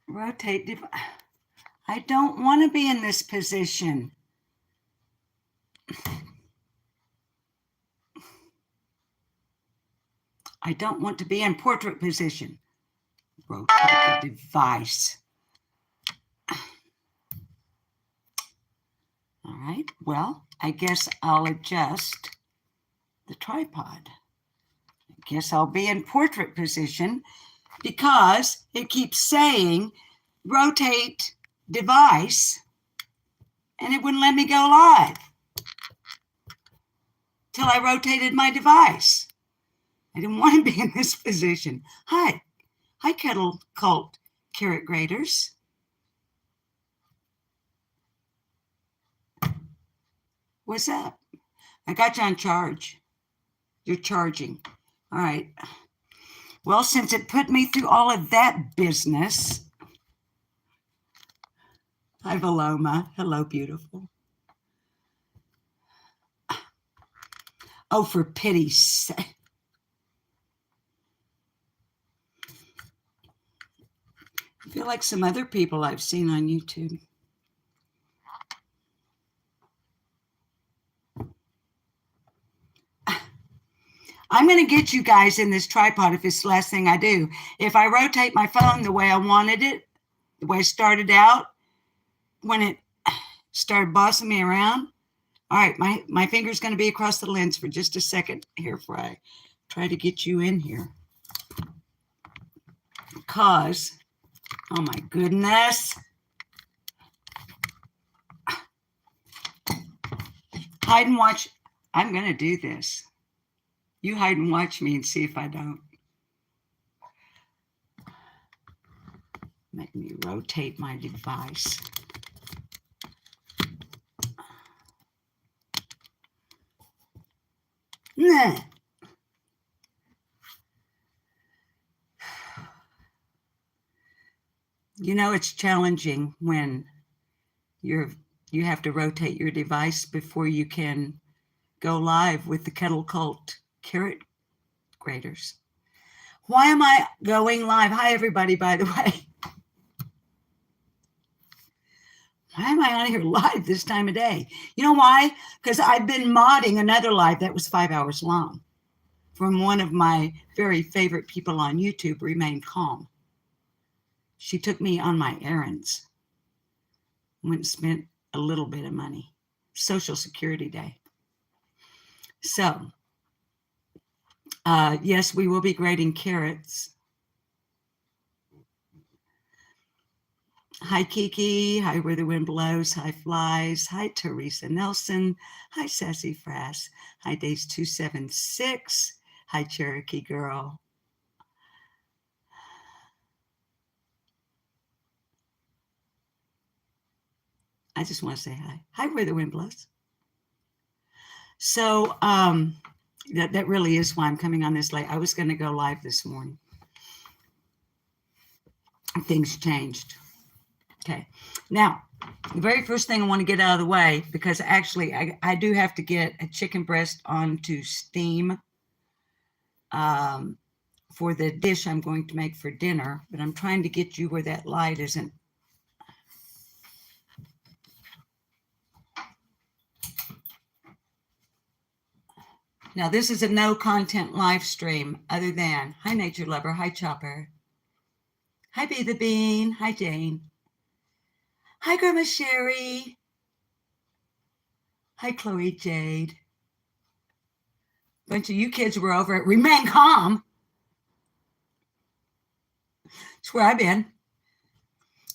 rotate. I don't want to be in this position. I don't want to be in portrait position. Rotate the device. All right, well, I guess I'll adjust the tripod. I guess I'll be in portrait position because it keeps saying rotate device and it wouldn't let me go live till I rotated my device. I didn't want to be in this position. Hi, Kettle Cult Carrot Graters. What's up? I got you on charge. You're charging. All right. Well, since it put me through all of that business. Hi, Valoma. Hello, beautiful. Oh, for pity's sake. I feel like some other people I've seen on YouTube. I'm going to get you guys in this tripod if it's the last thing I do. If I rotate my phone the way I wanted it, the way I started out, when it started bossing me around, all right, my finger's going to be across the lens for just a second here before I try to get you in here. Because, oh my goodness. Hide and watch. I'm going to do this. You hide and watch me and see if I don't. Make me rotate my device. Nah. You know, it's challenging when you have to rotate your device before you can go live with the Kettle Cult Carrot Graters. Why am I going live? Hi, everybody, by the way. Why am I on here live this time of day? You know why? Because I've been modding another live that was 5 hours long from one of my very favorite people on YouTube, Remain Calm. She took me on my errands. Went and spent a little bit of money. Social Security Day. So, yes, we will be grating carrots. Hi, Kiki. Hi, Where the Wind Blows. Hi, Flies. Hi, Teresa Nelson. Hi, Sassy Frass. Hi, Days 276. Hi, Cherokee Girl. I just want to say hi. Hi, Where the Wind Blows. So that really is why I'm coming on this late. I was going to go live this morning. Things changed. Okay. Now, the very first thing I want to get out of the way, because actually I do have to get a chicken breast onto steam for the dish I'm going to make for dinner, but I'm trying to get you where that light isn't. Now, this is a no content live stream other than, hi, Nature Lover. Hi, Chopper. Hi, Be the Bean. Hi, Jane. Hi, Grandma Sherry. Hi, Chloe Jade. Bunch of you kids were over at Remain Calm. That's where I've been.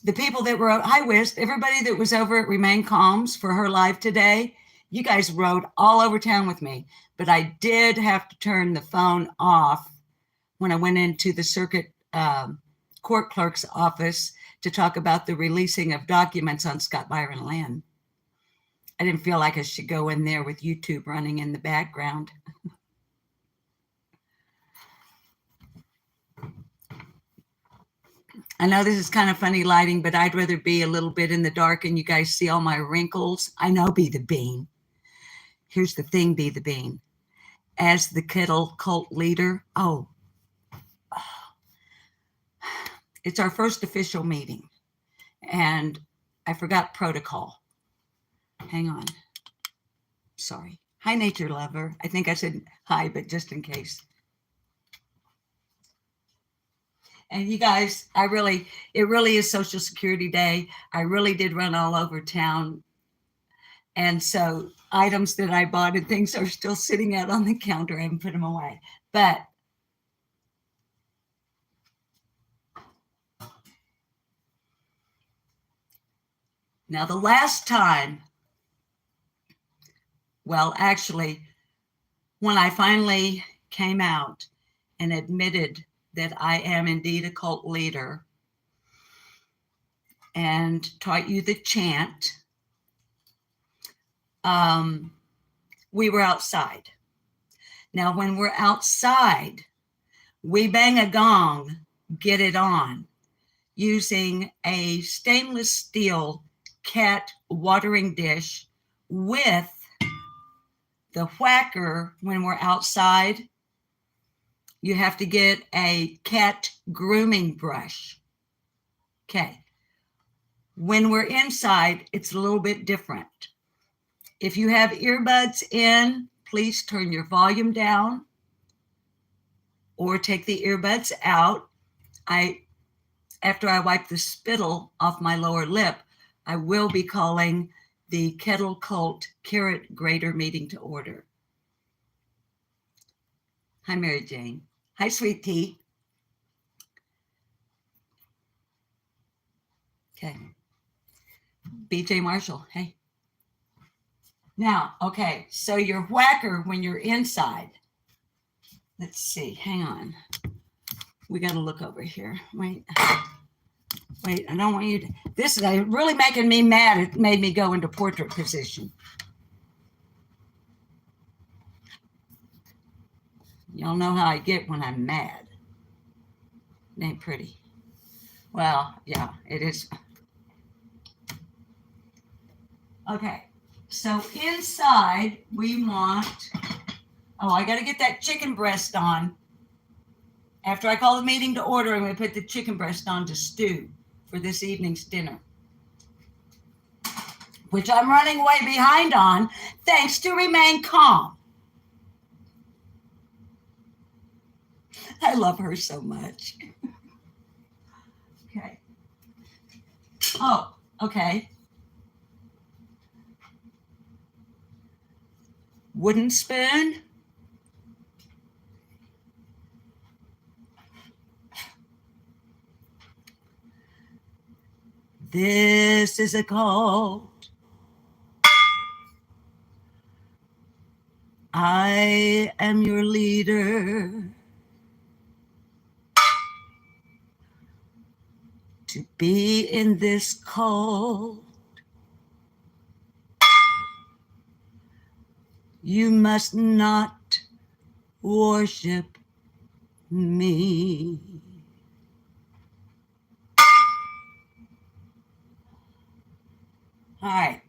The people that were, hi, Wiz, everybody that was over at Remain Calms for her live today, you guys rode all over town with me. But I did have to turn the phone off when I went into the circuit court clerk's office to talk about the releasing of documents on Scott Byron land. I didn't feel like I should go in there with YouTube running in the background. I know this is kind of funny lighting, but I'd rather be a little bit in the dark and you guys see all my wrinkles. I know, Be the Bean. Here's the thing, Be the Bean. As the Kettle Cult leader, It's our first official meeting. And I forgot protocol. Hang on. Sorry. Hi, nature lover. I think I said hi, but just in case. And you guys, it really is Social Security Day. I really did run all over town. And so items that I bought and things are still sitting out on the counter. I haven't put them away. But now the last time, well, actually, when I finally came out and admitted that I am indeed a cult leader and taught you the chant, we were outside. Now, when we're outside, we bang a gong, get it on, using a stainless steel cat watering dish with the whacker. When we're outside, you have to get a cat grooming brush. Okay. When we're inside, it's a little bit different. If you have earbuds in, please turn your volume down or take the earbuds out. After I wipe the spittle off my lower lip, I will be calling the Kettle Cult Carrot Grater meeting to order. Hi, Mary Jane. Hi, Sweet Tea. Okay. BJ Marshall, hey. Now, okay, so your whacker when you're inside. Let's see, hang on. We got to look over here. Wait, I don't want you to. This is really making me mad. It made me go into portrait position. Y'all know how I get when I'm mad. It ain't pretty. Well, yeah, it is. Okay, so inside we want, I got to get that chicken breast on. After I call the meeting to order, I'm going to put the chicken breast on to stew for this evening's dinner, which I'm running way behind on, thanks to Remain Calm. I love her so much. Okay. Oh, okay. Wooden spoon. This is a cult. I am your leader. To be in this cult, you must not worship me. All right.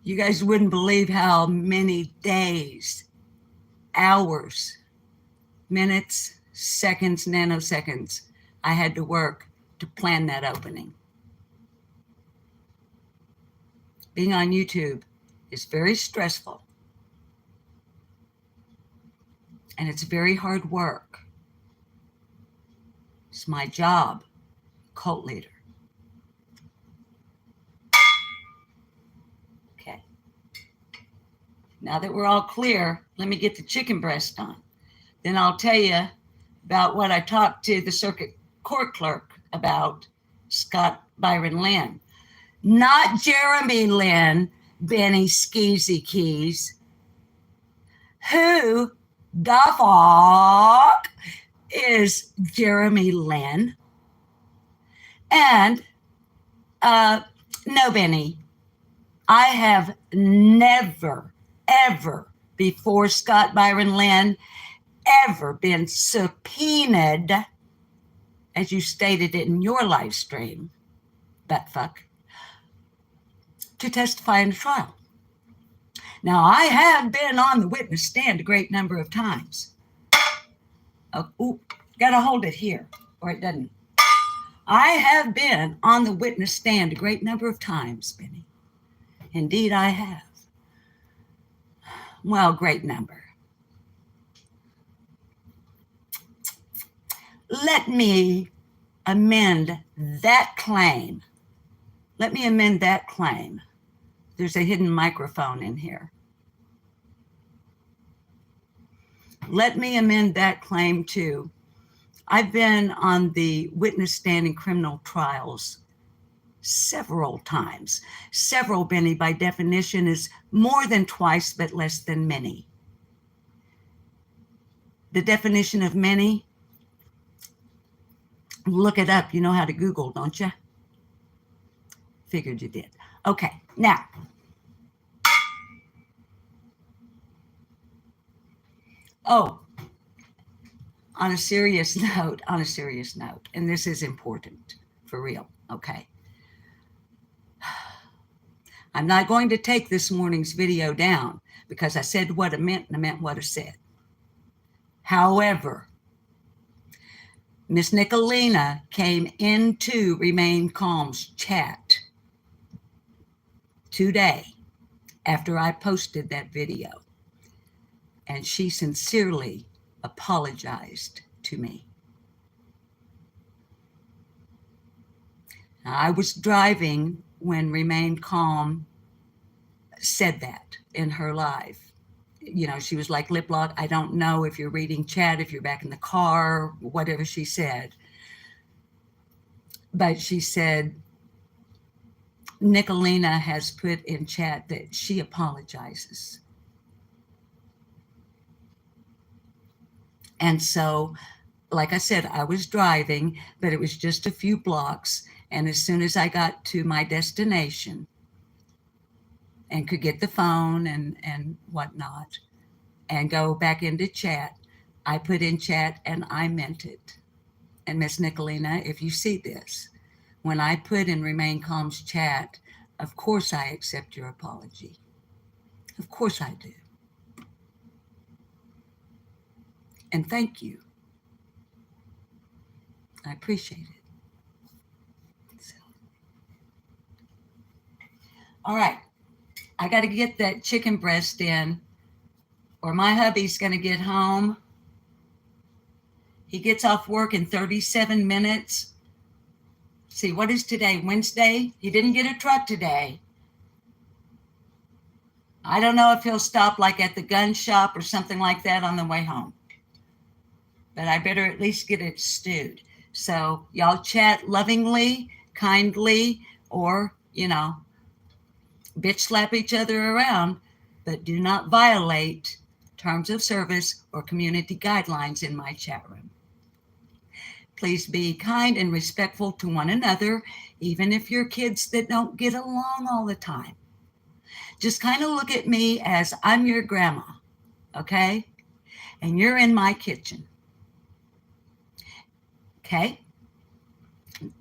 You guys wouldn't believe how many days, hours, minutes, seconds, nanoseconds I had to work to plan that opening. Being on YouTube is very stressful. And it's very hard work. It's my job, cult leader. Okay. Now that we're all clear, let me get the chicken breast on. Then I'll tell you about what I talked to the circuit court clerk about, Scott Byron Lynn. Not Jeremy Lynn, Benny Skeezy Keys. Who the fuck is Jeremy Lynn? And no, Benny, I have never, ever before Scott Byron Lynn ever been subpoenaed, as you stated it in your live stream, buttfuck, to testify in a trial. Now, I have been on the witness stand a great number of times. Oh, ooh, gotta hold it here or it doesn't. I have been on the witness stand a great number of times, Benny. Indeed, I have. Well, great number. Let me amend that claim. Let me amend that claim. There's a hidden microphone in here. Let me amend that claim too. I've been on the witness stand in criminal trials several times. Several, Benny, by definition, is more than twice, but less than many. The definition of many, look it up. You know how to Google, don't you? Figured you did. Okay, now, oh, on a serious note, and this is important for real, okay? I'm not going to take this morning's video down because I said what I meant and I meant what I said. However, Miss Nicolina came into Remain Calm's chat today after I posted that video, and she sincerely apologized to me. Now, I was driving when Remain Calm said that in her live. You know, she was like, lip lock, I don't know if you're reading chat, if you're back in the car, whatever she said. But she said, Nicolina has put in chat that she apologizes. And so, like I said, I was driving, but it was just a few blocks. And as soon as I got to my destination and could get the phone and whatnot and go back into chat, I put in chat and I meant it. And Miss Nicolina, if you see this, when I put in Remain Calm's chat, of course I accept your apology. Of course I do. And thank you. I appreciate it. So. All right. I got to get that chicken breast in, or my hubby's going to get home. He gets off work in 37 minutes. See, what is today? Wednesday? He didn't get a truck today. I don't know if he'll stop like at the gun shop or something like that on the way home. But I better at least get it stewed. So y'all chat lovingly, kindly, or, you know, bitch slap each other around, but do not violate terms of service or community guidelines in my chat room. Please be kind and respectful to one another, even if you're kids that don't get along all the time. Just kind of look at me as I'm your grandma, okay? And you're in my kitchen. Okay?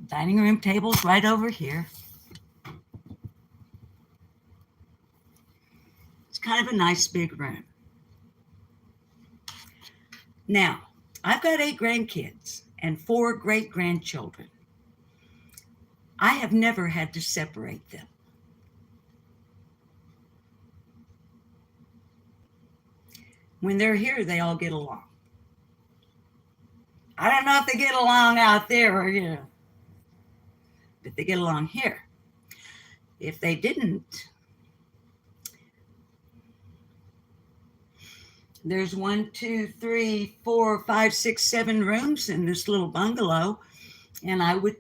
Dining room table's right over here. It's kind of a nice big room. Now, I've got 8 grandkids and 4 great-grandchildren. I have never had to separate them. When they're here, they all get along. I don't know if they get along out there or, you know, but they get along here. If they didn't, there's 1, 2, 3, 4, 5, 6, 7 rooms in this little bungalow, and I would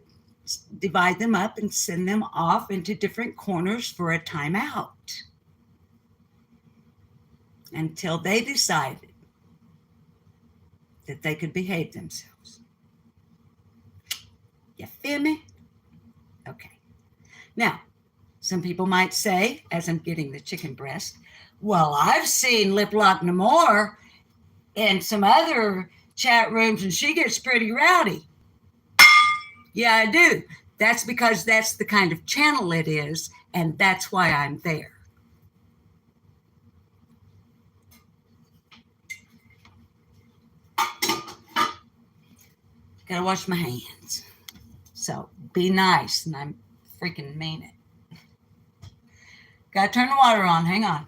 divide them up and send them off into different corners for a timeout until they decided that they could behave themselves. You feel me? Okay. Now, some people might say, as I'm getting the chicken breast, well, I've seen Lip Lock Namor in some other chat rooms and she gets pretty rowdy. Yeah, I do. That's because that's the kind of channel it is, and that's why I'm there. Gotta wash my hands. So be nice, and I freaking mean it. Gotta turn the water on. Hang on.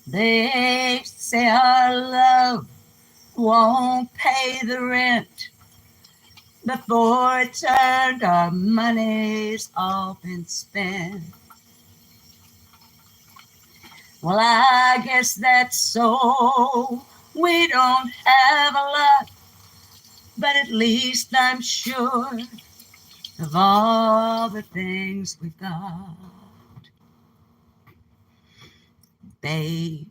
They say our love won't pay the rent. Before it turned, our money's all been spent. Well, I guess that's so. We don't have a lot, but at least I'm sure of all the things we've got. Babe,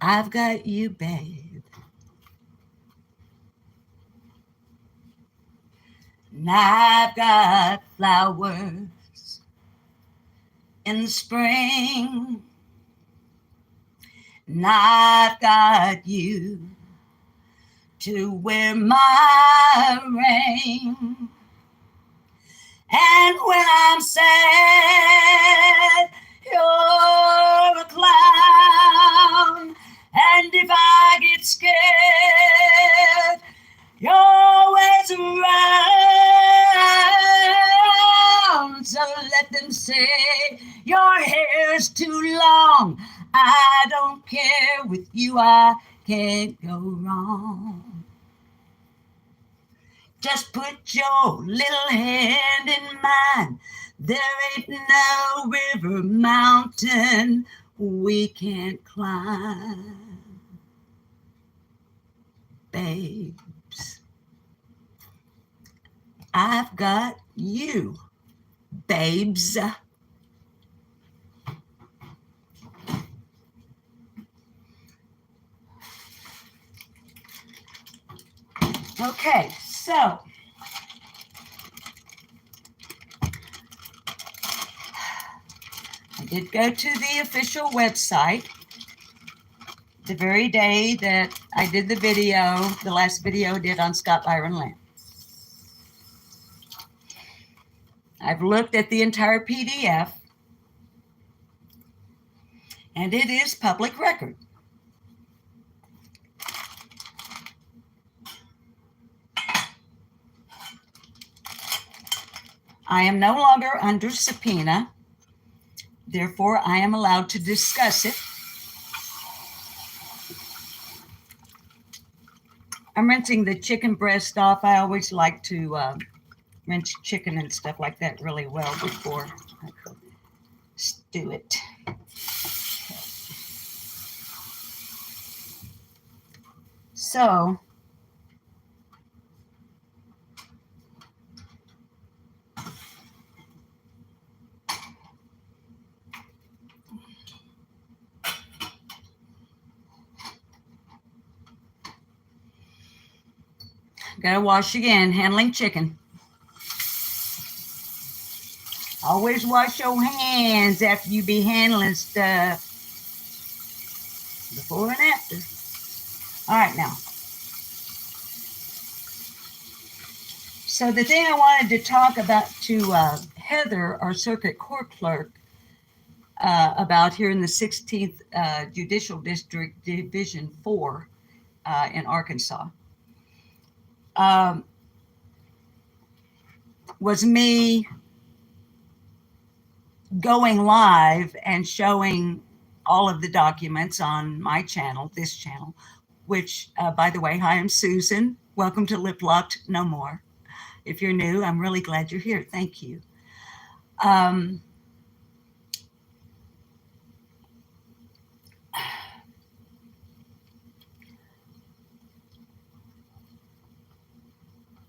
I've got you, babe. And I've got flowers in the spring. And I've got you to wear my ring. And when I'm sad, you're a clown. And if I get scared, you're always around. So let them say your hair's too long. I don't care, with you I can't go wrong. Just put your little hand in mine. There ain't no river, mountain we can't climb. Babes, I've got you, babes. Okay, so I did go to the official website the very day that I did the video, the last video I did on Scott Byron Land. I've looked at the entire PDF, and it is public record. I am no longer under subpoena, therefore I am allowed to discuss it. I'm rinsing the chicken breast off. I always like to rinse chicken and stuff like that really well before I stew it. So gotta wash again, handling chicken. Always wash your hands after you be handling stuff. Before and after. All right, now. So the thing I wanted to talk about to Heather, our circuit court clerk, about here in the 16th Judicial District, Division 4 in Arkansas, was me going live and showing all of the documents on my channel, this channel, which, by the way, hi, I'm Susan. Welcome to Lip Locked No More. If you're new, I'm really glad you're here. Thank you.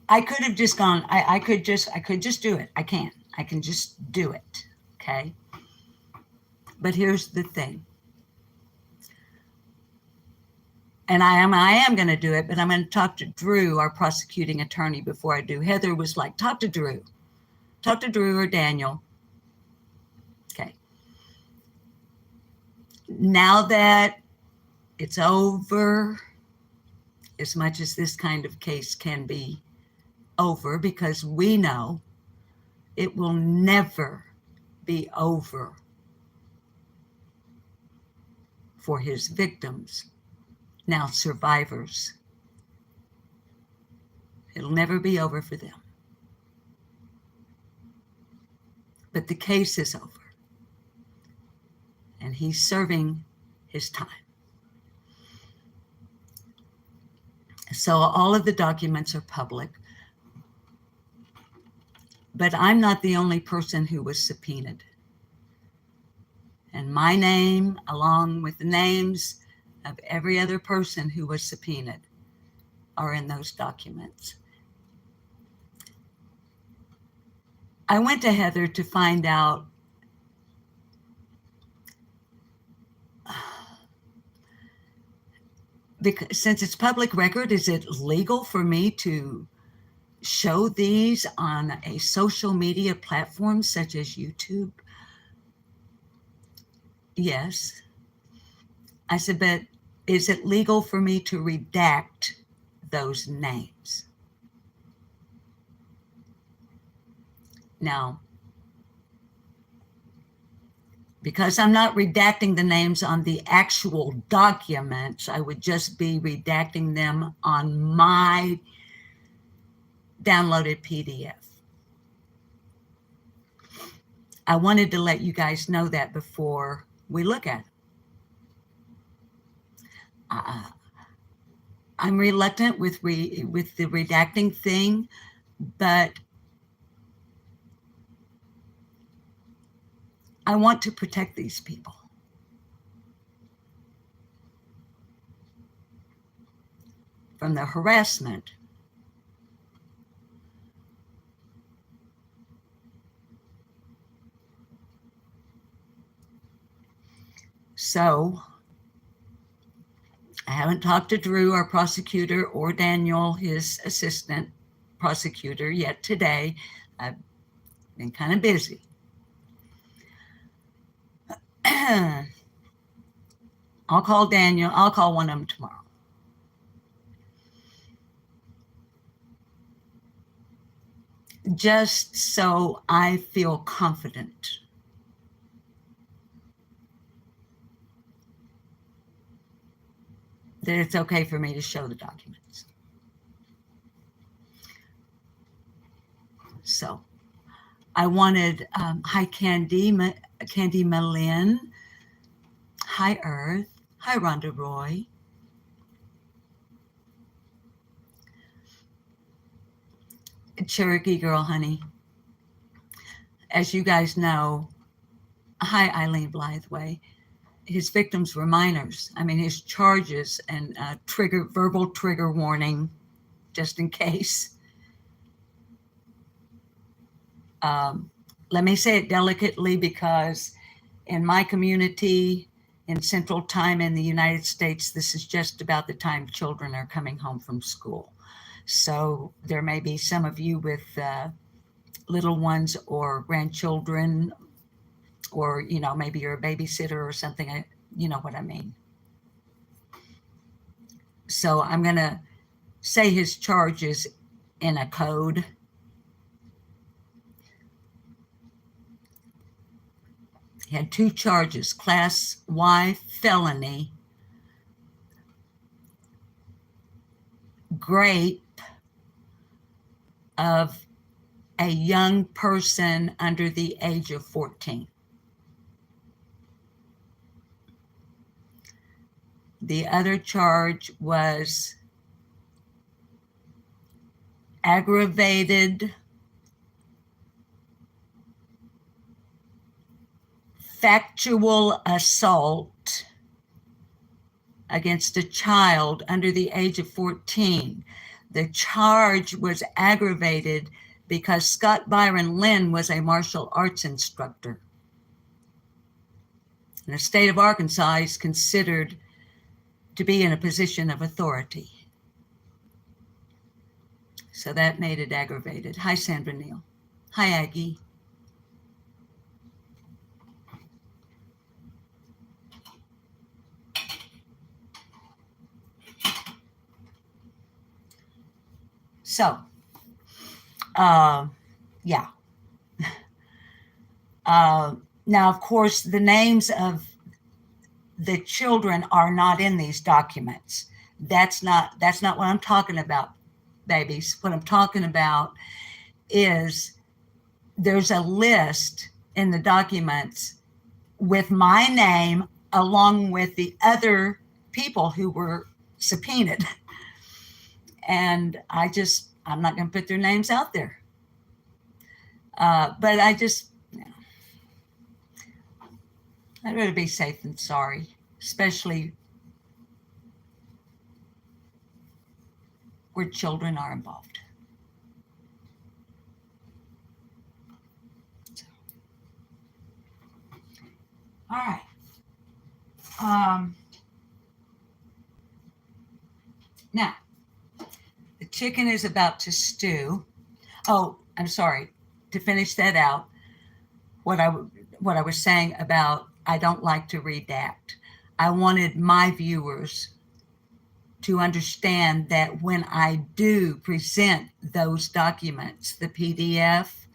I could have just gone, I could just do it. I can just do it. Okay. But here's the thing. And I am going to do it, but I'm going to talk to Drew, our prosecuting attorney, before I do. Heather was like, talk to Drew or Daniel. Okay. Now that it's over, as much as this kind of case can be over, because we know it will never be over for his victims, now survivors. It'll never be over for them. But the case is over, and he's serving his time. So all of the documents are public, but I'm not the only person who was subpoenaed. And my name, along with the names of every other person who was subpoenaed, are in those documents. I went to Heather to find out because since it's public record, is it legal for me to show these on a social media platform such as YouTube? Yes. I said, but is it legal for me to redact those names? Now, because I'm not redacting the names on the actual documents, I would just be redacting them on my downloaded PDF. I wanted to let you guys know that before we look at it. I'm reluctant with the redacting thing, but I want to protect these people. From the harassment. So I haven't talked to Drew, our prosecutor, or Daniel, his assistant prosecutor, yet today. I've been kind of busy. I'll call Daniel. I'll call one of them tomorrow. Just so I feel confident that it's okay for me to show the documents. So I wanted, hi Candy Malin, hi Earth, hi Rhonda Roy. Cherokee Girl, honey. As you guys know, hi Eileen Blytheway. His victims were minors. I mean, his charges and verbal trigger warning, just in case. Let me say it delicately, because in my community, in Central Time in the United States, this is just about the time children are coming home from school. So there may be some of you with little ones or grandchildren, or, you know, maybe you're a babysitter or something, you know what I mean. So I'm going to say his charges in a code. He had 2 charges: Class Y felony, rape of a young person under the age of 14. The other charge was aggravated factual assault against a child under the age of 14. The charge was aggravated because Scott Byron Lynn was a martial arts instructor. And the state of Arkansas is considered to be in a position of authority. So that made it aggravated. Hi, Sandra Neal. Hi, Aggie. So, yeah. Now, of course, the names of the children are not in these documents. That's not what I'm talking about, babies. What I'm talking about is there's a list in the documents with my name along with the other people who were subpoenaed. And I'm not going to put their names out there. But I'd rather be safe than sorry, especially where children are involved. So. All right. Now, the chicken is about to stew. Oh, I'm sorry. To finish that out, what I was saying about I don't like to redact. I wanted my viewers to understand that when I do present those documents, the PDF,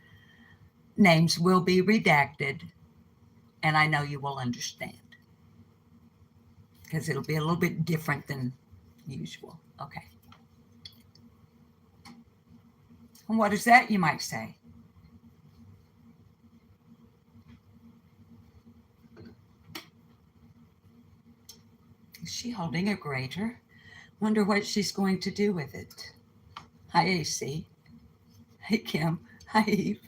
names will be redacted, and I know you will understand because it'll be a little bit different than usual. Okay. And what is that, you might say? Is she holding a grater? Wonder what she's going to do with it. Hi, AC. Hey, Kim. Hi, Eve.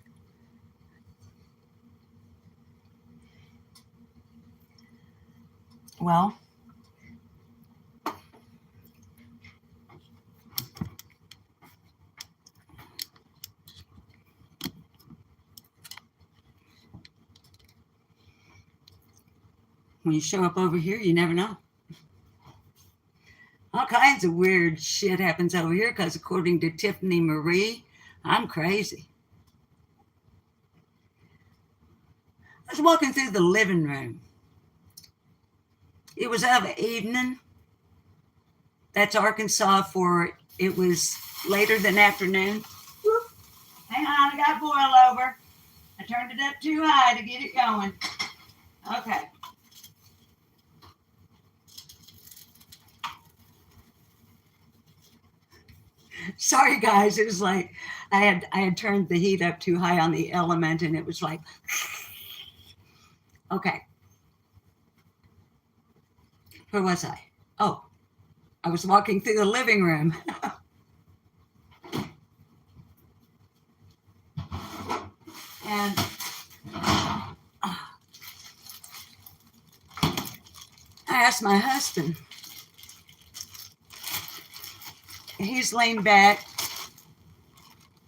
Well, when you show up over here, you never know. All kinds of weird shit happens over here because according to Tiffany Marie, I'm crazy. I was walking through the living room. It was of evening. That's Arkansas for it was later than afternoon. Whoop. Hang on, I got boil over. I turned it up too high to get it going. Okay. Sorry guys, it was like I had turned the heat up too high on the element and it was like okay. Where was I? Oh, I was walking through the living room. And I asked my husband. He's laying back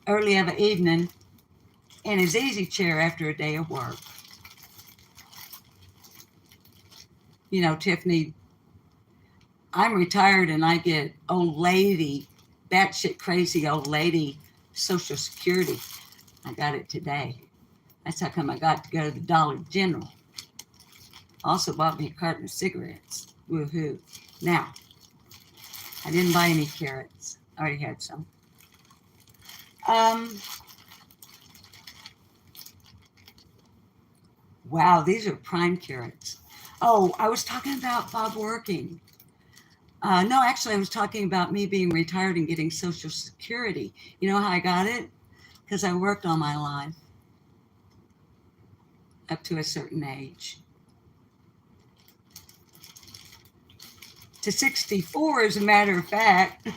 early of the evening in his easy chair after a day of work. You know, Tiffany, I'm retired and I get old lady, batshit crazy old lady Social Security. I got it today. That's how come I got to go to the Dollar General. Also bought me a carton of cigarettes. Woohoo. Now, I didn't buy any carrots. I already had some. Wow, these are prime carrots. Oh, I was talking about Bob working. No, actually, I was talking about me being retired and getting Social Security. You know how I got it? Because I worked all my life up to a certain age. To 64, as a matter of fact.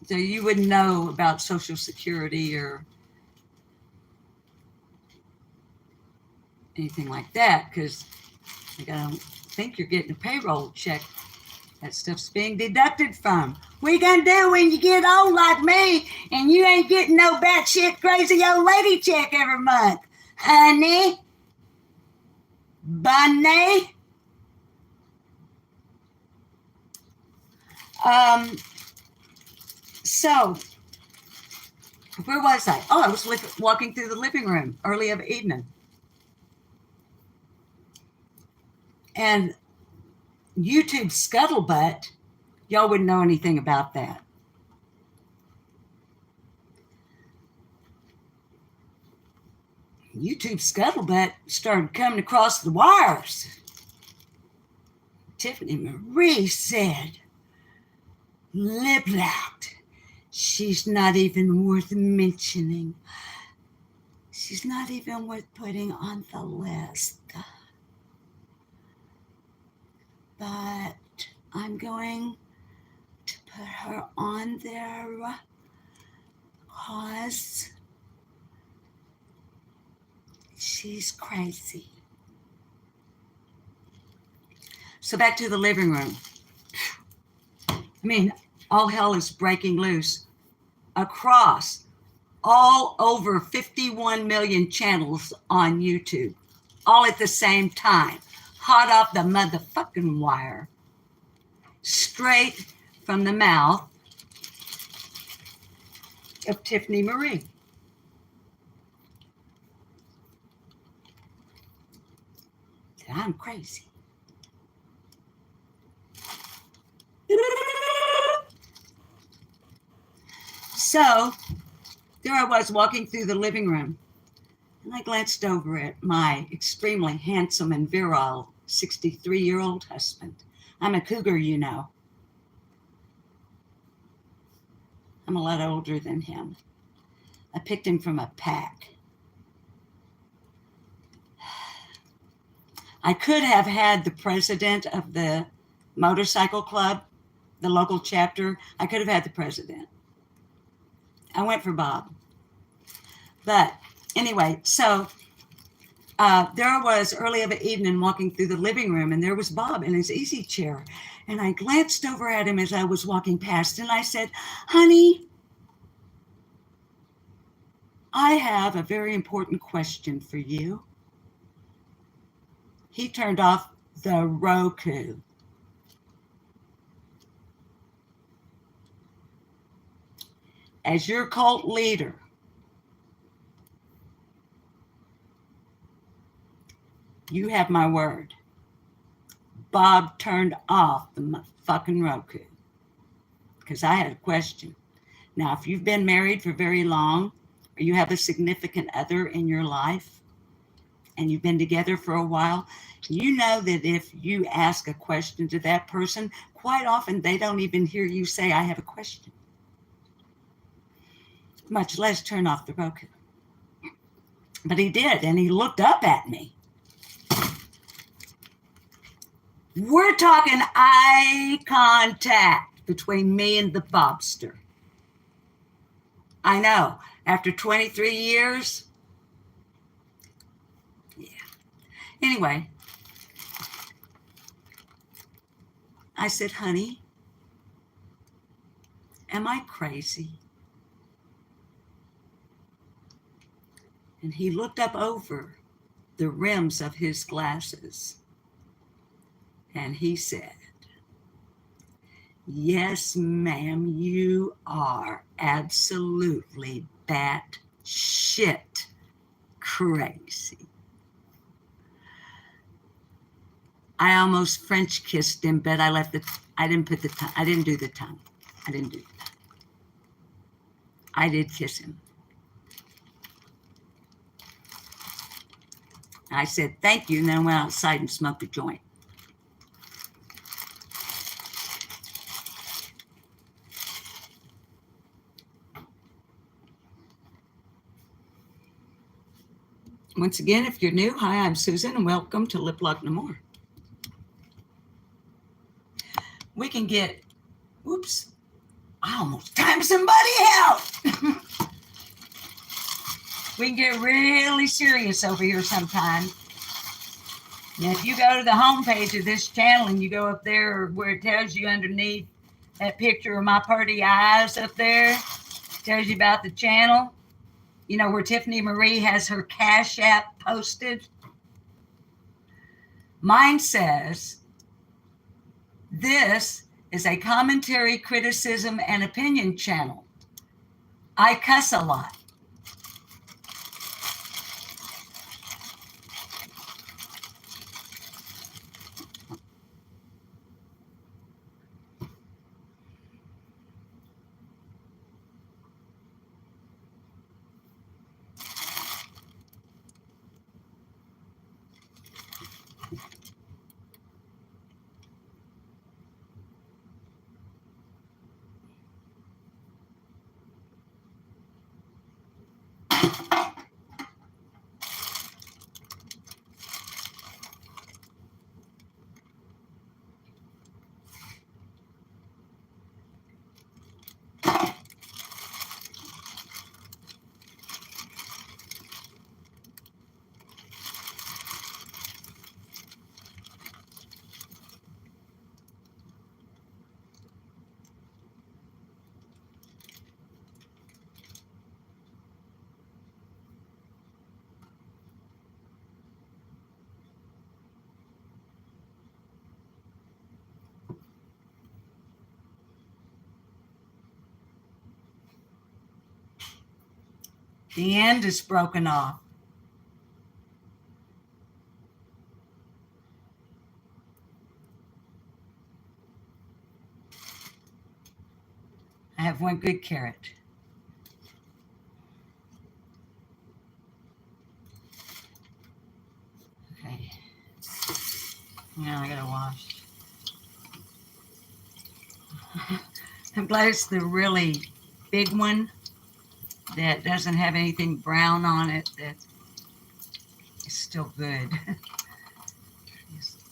So you wouldn't know about Social Security or anything like that because I don't think you're getting a payroll check. That stuff's being deducted from. What you gonna do when you get old like me and you ain't getting no batshit crazy old lady check every month? Honey? Bunny? So, where was I? Oh, I was walking through the living room early of the evening. And YouTube scuttlebutt, y'all wouldn't know anything about that. YouTube scuttlebutt started coming across the wires. Tiffany Marie said, lip locked. She's not even worth mentioning. She's not even worth putting on the list. But I'm going to put her on there because she's crazy. So back to the living room. I mean, all hell is breaking loose across all over 51 million channels on YouTube, all at the same time, hot off the motherfucking wire, straight from the mouth of Tiffany Marie. I'm crazy. So there I was walking through the living room, and I glanced over at my extremely handsome and virile 63-year-old husband. I'm a cougar, you know. I'm a lot older than him. I picked him from a pack. I could have had the president of the motorcycle club, the local chapter. I could have had the president. I went for Bob. But anyway, so there I was early of the evening walking through the living room, and there was Bob in his easy chair. And I glanced over at him as I was walking past, and I said, honey, I have a very important question for you. He turned off the Roku. As your cult leader, you have my word. Bob turned off the fucking Roku because I had a question. Now, if you've been married for very long, or you have a significant other in your life, and you've been together for a while, you know that if you ask a question to that person, quite often they don't even hear you say, I have a question, much less turn off the Roku. But he did, and he looked up at me. We're talking eye contact between me and the Bobster. I know, after 23 years. Yeah. Anyway, I said, honey, am I crazy? And he looked up over the rims of his glasses and he said, yes, ma'am, you are absolutely batshit crazy. I almost French kissed him, but I didn't do the tongue. I didn't do that. I did kiss him. I said, thank you, and then went outside and smoked a joint. Once again, if you're new, hi, I'm Susan, and welcome to Lip Lock No More. We can get, oops, I almost timed somebody out. We can get really serious over here sometime. And if you go to the homepage of this channel and you go up there where it tells you underneath that picture of my pretty eyes up there, tells you about the channel, you know, where Tiffany Marie has her Cash App posted. Mine says, this is a commentary, criticism, and opinion channel. I cuss a lot. The end is broken off. I have one good carrot. Okay. Now I gotta wash. I'm glad it's the really big one that doesn't have anything brown on it, that is still good.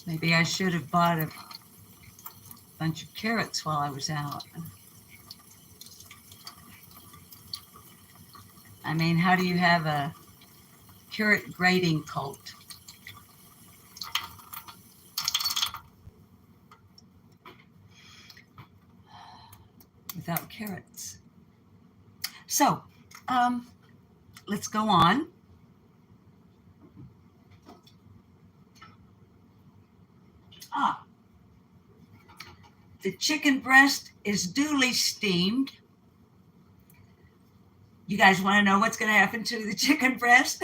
Maybe I should have bought a bunch of carrots while I was out. I mean, how do you have a carrot grating cult? Without carrots. So, let's go on. The chicken breast is duly steamed. You guys want to know what's going to happen to the chicken breast?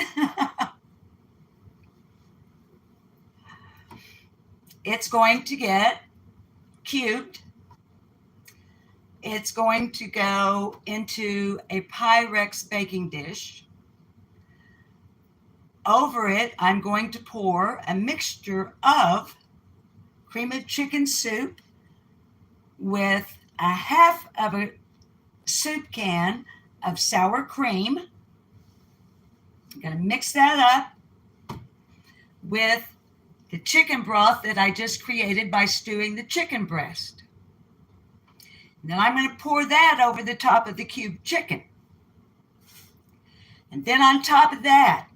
It's going to get cubed. It's going to go into a Pyrex baking dish. Over it, I'm going to pour a mixture of cream of chicken soup with a half of a soup can of sour cream. I'm going to mix that up with the chicken broth that I just created by stewing the chicken breast. And then I'm going to pour that over the top of the cubed chicken. And then on top of that,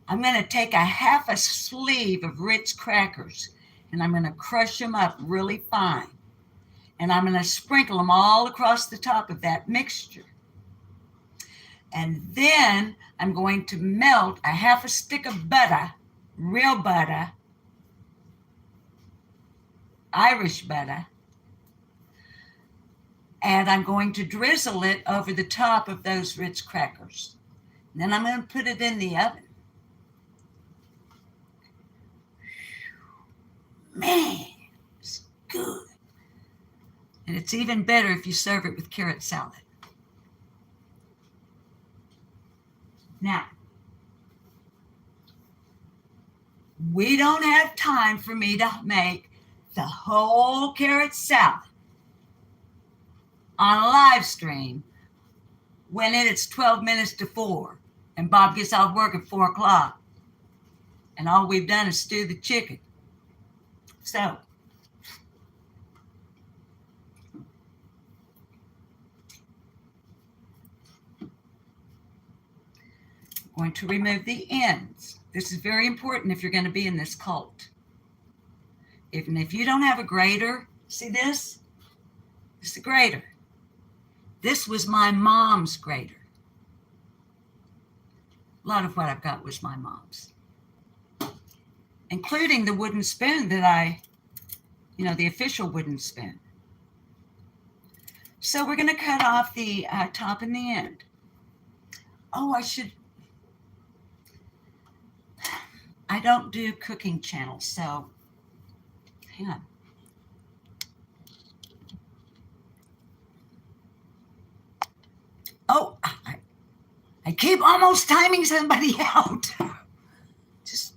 I'm going to take a half a sleeve of Ritz crackers and I'm going to crush them up really fine. And I'm going to sprinkle them all across the top of that mixture. And then I'm going to melt a half a stick of butter, real butter, Irish butter, and I'm going to drizzle it over the top of those Ritz crackers. And then I'm going to put it in the oven. Man, it's good. And it's even better if you serve it with carrot salad. Now, we don't have time for me to make the whole carrot salad on a live stream when it's 12 minutes to 4 and Bob gets off work at 4 o'clock and all we've done is stew the chicken. So, I'm going to remove the ends. This is very important if you're going to be in this cult. If you don't have a grater, see this? It's a grater. This was my mom's grater. A lot of what I've got was my mom's, including the wooden spoon that the official wooden spoon. So we're going to cut off the top and the end. Oh, I don't do cooking channels, so hang on. Oh, I keep almost timing somebody out. Just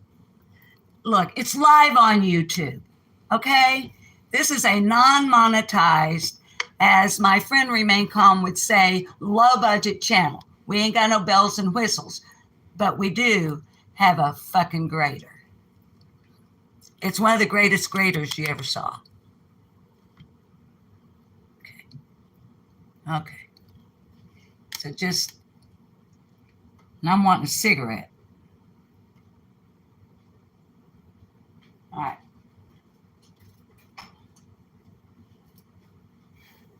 look, it's live on YouTube, okay? This is a non-monetized, as my friend Remain Calm would say, low-budget channel. We ain't got no bells and whistles, but we do have a fucking grater. It's one of the greatest graters you ever saw. Okay. So and I'm wanting a cigarette. All right.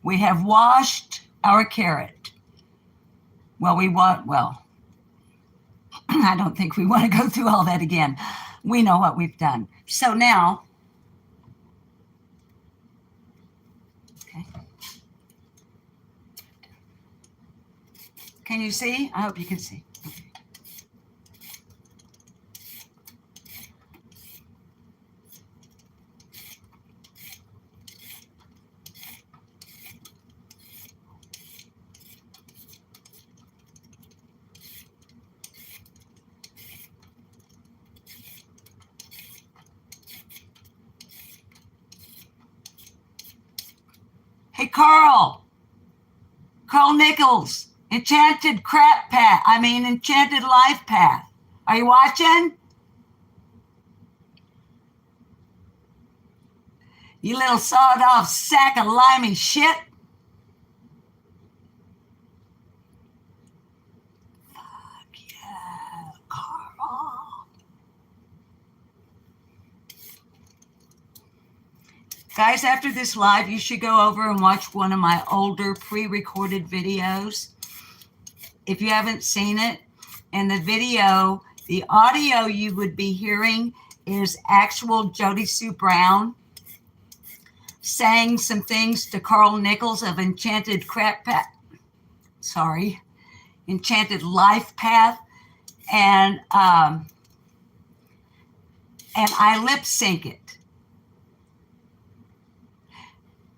We have washed our carrot. I don't think we want to go through all that again. We know what we've done. So now, okay. Can you see? I hope you can see. Hey, Carl Nichols, Enchanted Life Path. Are you watching? You little sawed-off sack of limey shit. Fuck yeah, Carl. Guys, after this live, you should go over and watch one of my older pre-recorded videos. If you haven't seen it, in the video, the audio you would be hearing is actual Jody Sue Brown saying some things to Carl Nichols of Enchanted Life Path, and I lip sync it.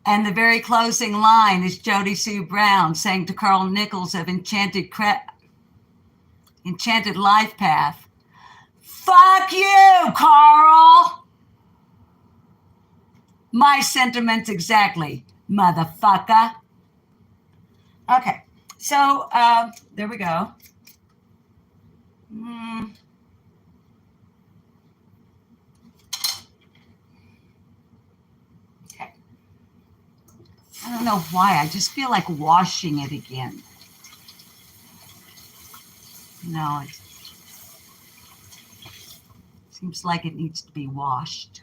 And the very closing line is Jody Sue Brown saying to Carl Nichols of Enchanted Life Path, "Fuck you, Carl." My sentiments exactly, motherfucker. Okay, so there we go. Okay. I don't know why, I just feel like washing it again. No, it seems like it needs to be washed.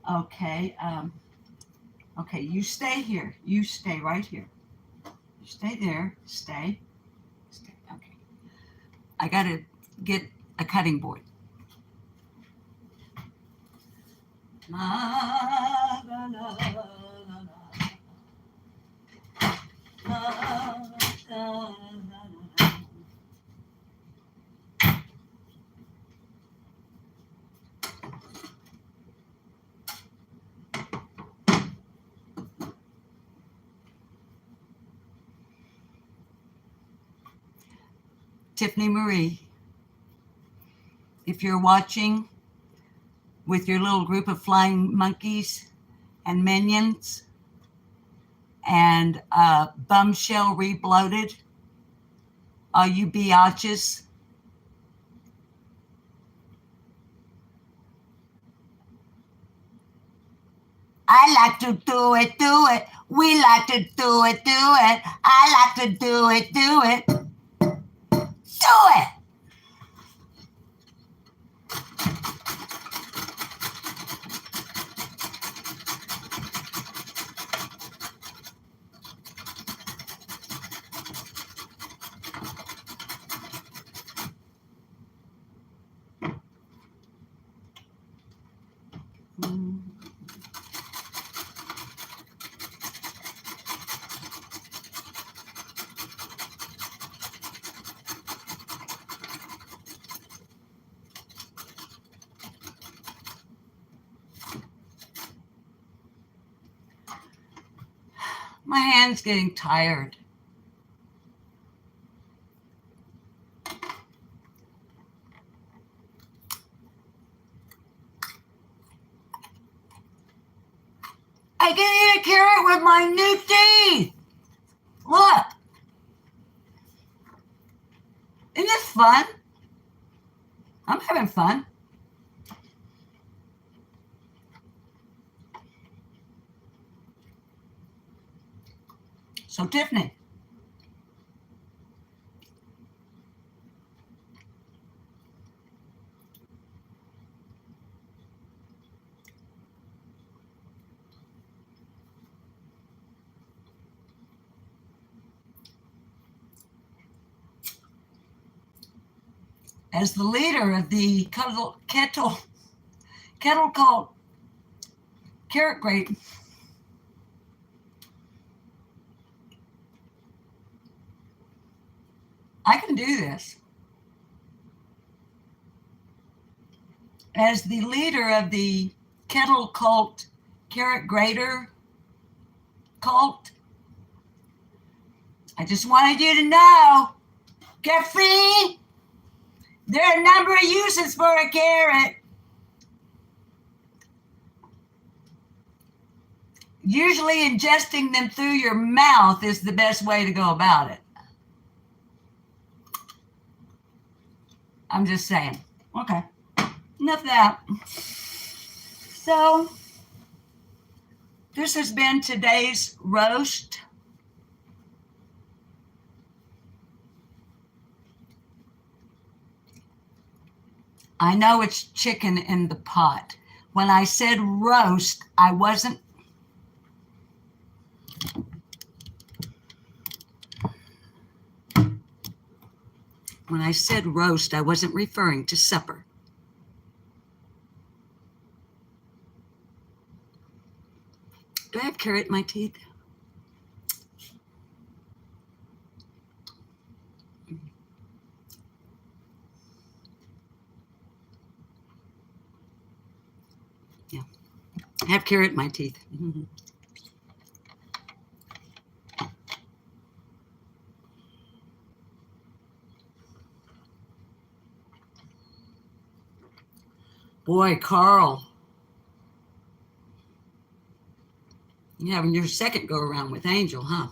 Okay. Okay, you stay here. You stay right here. You stay there. Stay. Okay. I got to get a cutting board. Tiffany Marie, if you're watching with your little group of flying monkeys and minions and Bumshell Rebloated, all you biatches, I like to do it. We like to do it. I like to do it. Do it. My hand's getting tired. I can eat a carrot with my new teeth. Look. Isn't this fun? I'm having fun. So, Tiffany, as the leader of the Kettle called Carrot Grating, I can do this. As the leader of the Kettle cult, Carrot Grater cult, I just wanted you to know Caffeine. There are a number of uses for a carrot. Usually ingesting them through your mouth is the best way to go about it. I'm just saying. Okay. Enough of that. So, this has been today's roast. I know it's chicken in the pot. When I said roast, I wasn't. When I said roast, I wasn't referring to supper. Do I have carrot in my teeth? Yeah. I have carrot in my teeth. Mm-hmm. Boy, Carl. You're having your second go around with Angel, huh?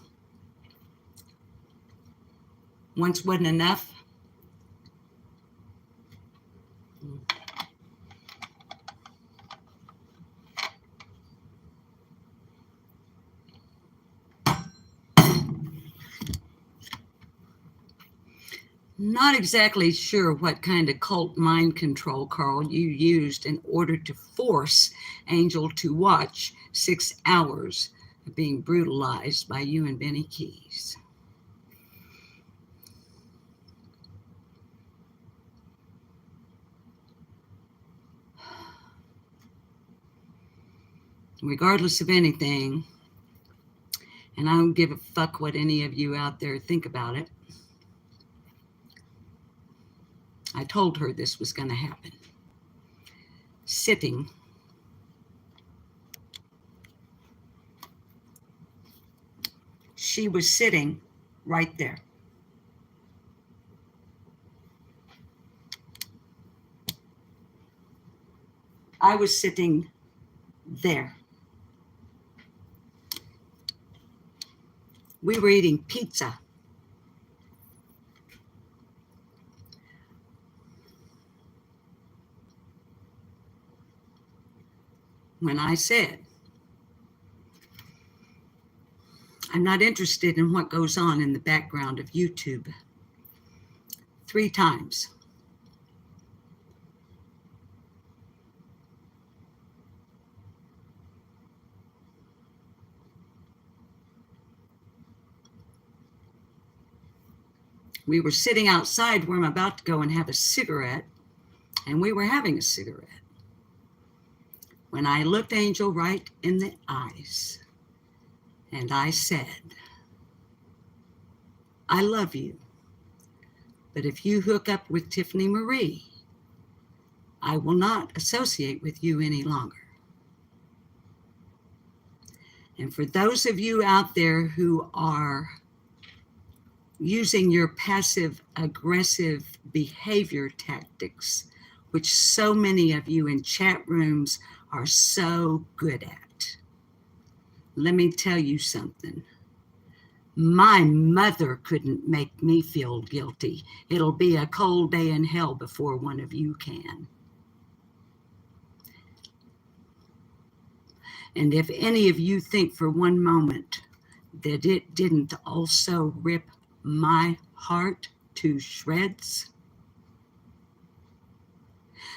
Once wasn't enough. Not exactly sure what kind of cult mind control, Carl, you used in order to force Angel to watch 6 hours of being brutalized by you and Benny Keys. Regardless of anything, and I don't give a fuck what any of you out there think about it, I told her this was going to happen. Sitting she was sitting right there. I was sitting there. We were eating pizza. When I said, I'm not interested in what goes on in the background of YouTube, 3 times. We were sitting outside where I'm about to go and have a cigarette, and we were having a cigarette. When I looked Angel right in the eyes, and I said, I love you, but if you hook up with Tiffany Marie, I will not associate with you any longer. And for those of you out there who are using your passive aggressive behavior tactics, which so many of you in chat rooms are so good at, let me tell you something. My mother couldn't make me feel guilty. It'll be a cold day in hell before one of you can. And if any of you think for one moment that it didn't also rip my heart to shreds,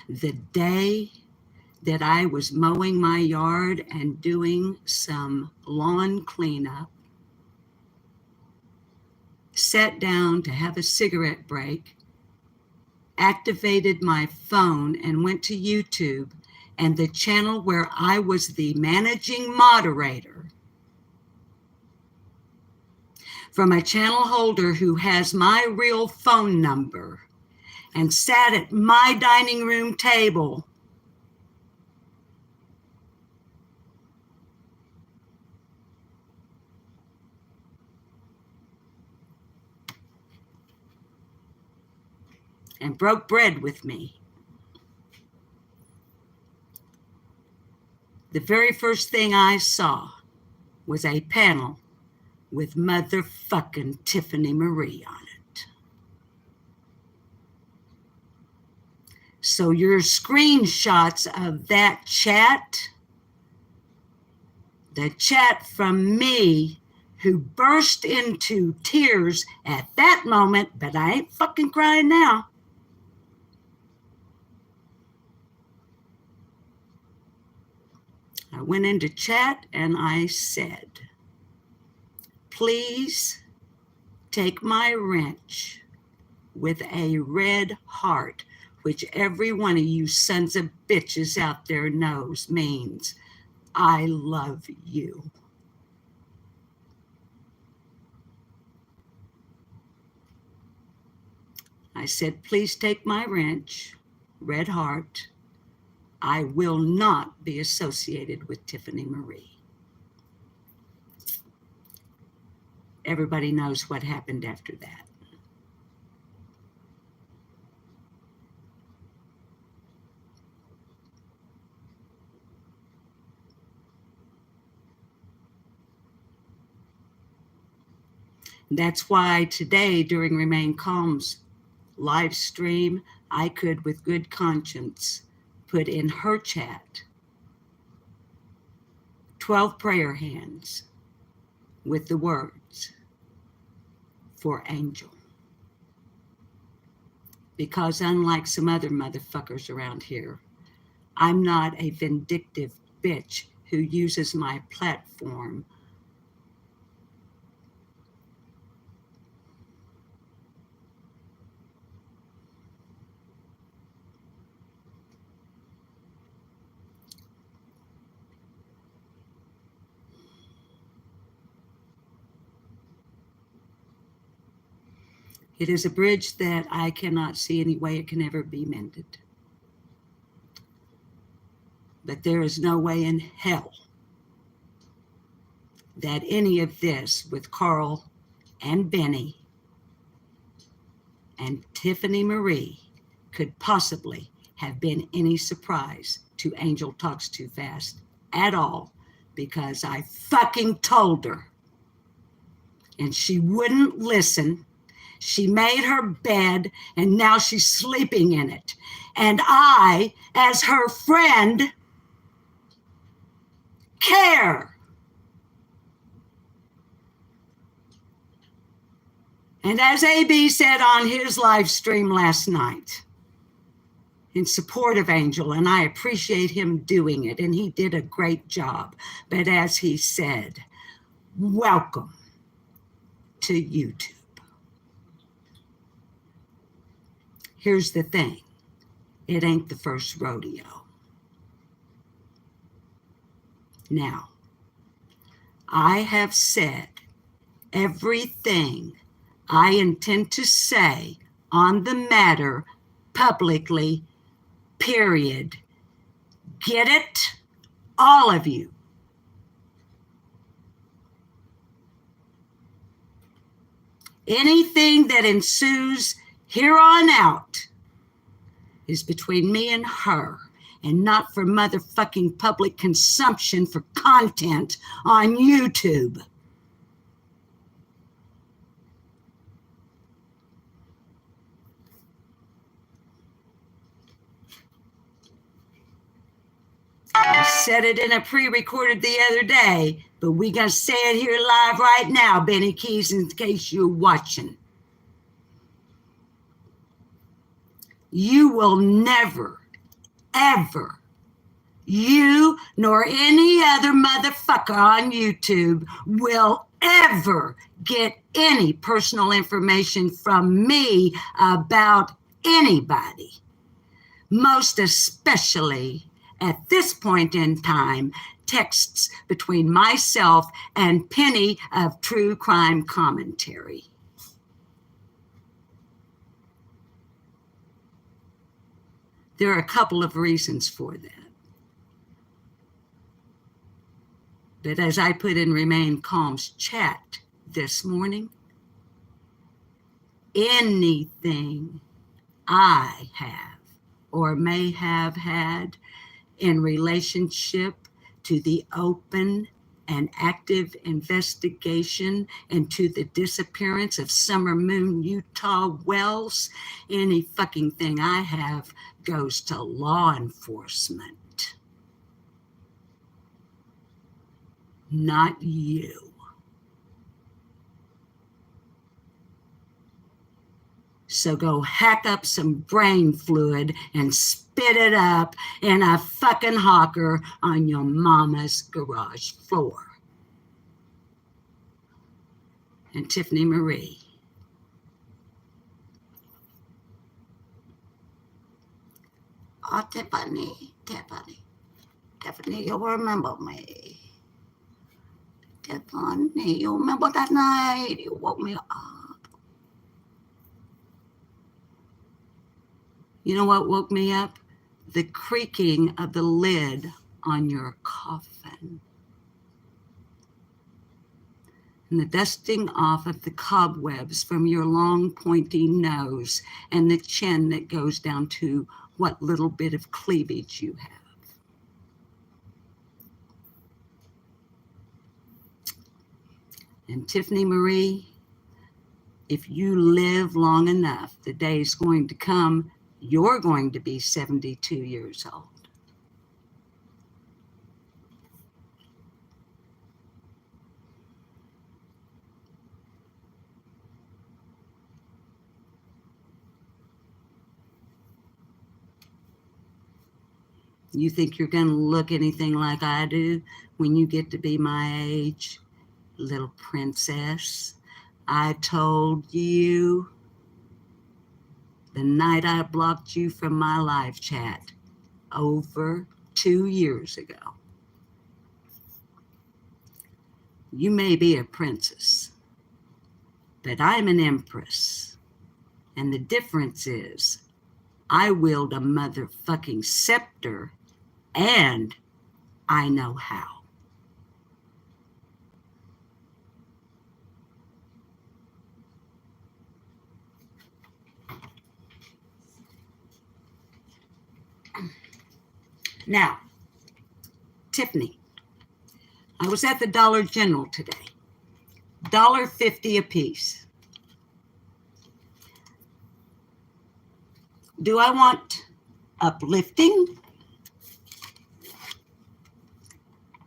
the day that I was mowing my yard and doing some lawn cleanup, sat down to have a cigarette break, activated my phone and went to YouTube, and the channel where I was the managing moderator from a channel holder who has my real phone number and sat at my dining room table and broke bread with me. The very first thing I saw was a panel with motherfucking Tiffany Marie on it. So your screenshots of that chat, the chat from me, who burst into tears at that moment, but I ain't fucking crying now. I went into chat and I said, please take my wrench with a red heart, which every one of you sons of bitches out there knows means I love you. I said, please take my wrench, red heart. I will not be associated with Tiffany Marie. Everybody knows what happened after that. That's why today during Remain Calm's live stream, I could with good conscience put in her chat 12 prayer hands with the words for Angel. Because unlike some other motherfuckers around here, I'm not a vindictive bitch who uses my platform It is a bridge that I cannot see any way it can ever be mended. But there is no way in hell that any of this with Carl and Benny and Tiffany Marie could possibly have been any surprise to Angel Talks Too Fast at all, because I fucking told her and she wouldn't listen. She made her bed and now she's sleeping in it. And I, as her friend, care. And as AB said on his live stream last night, in support of Angel, and I appreciate him doing it, and he did a great job. But as he said, welcome to YouTube. Here's the thing. It ain't the first rodeo. Now, I have said everything I intend to say on the matter publicly, period. Get it? All of you. Anything that ensues here on out is between me and her, and not for motherfucking public consumption for content on YouTube. I said it in a pre-recorded the other day, but we gonna say it here live right now, Benny Keys, in case you're watching. You will never, ever, you nor any other motherfucker on YouTube will ever get any personal information from me about anybody, most especially at this point in time, texts between myself and Penny of True Crime Commentary. There are a couple of reasons for that. But as I put in Remain Calm's chat this morning, anything I have or may have had in relationship to the open and active investigation into the disappearance of Summer Moon Utah Wells, any fucking thing I have goes to law enforcement, not you. So go hack up some brain fluid and spit it up in a fucking hawker on your mama's garage floor. And Tiffany Marie. Oh, Tiffany, you remember me. Tiffany, you remember that night? You woke me up. You know what woke me up? The creaking of the lid on your coffin. And the dusting off of the cobwebs from your long pointy nose and the chin that goes down to what little bit of cleavage you have. And Tiffany Marie, if you live long enough, the day is going to come, you're going to be 72 years old. You think you're going to look anything like I do when you get to be my age, little princess? I told you the night I blocked you from my live chat over 2 years ago. You may be a princess, but I'm an empress. And the difference is I wield a motherfucking scepter and I know how. Now, Tiffany, I was at the Dollar General today. $1.50 a piece. Do I want uplifting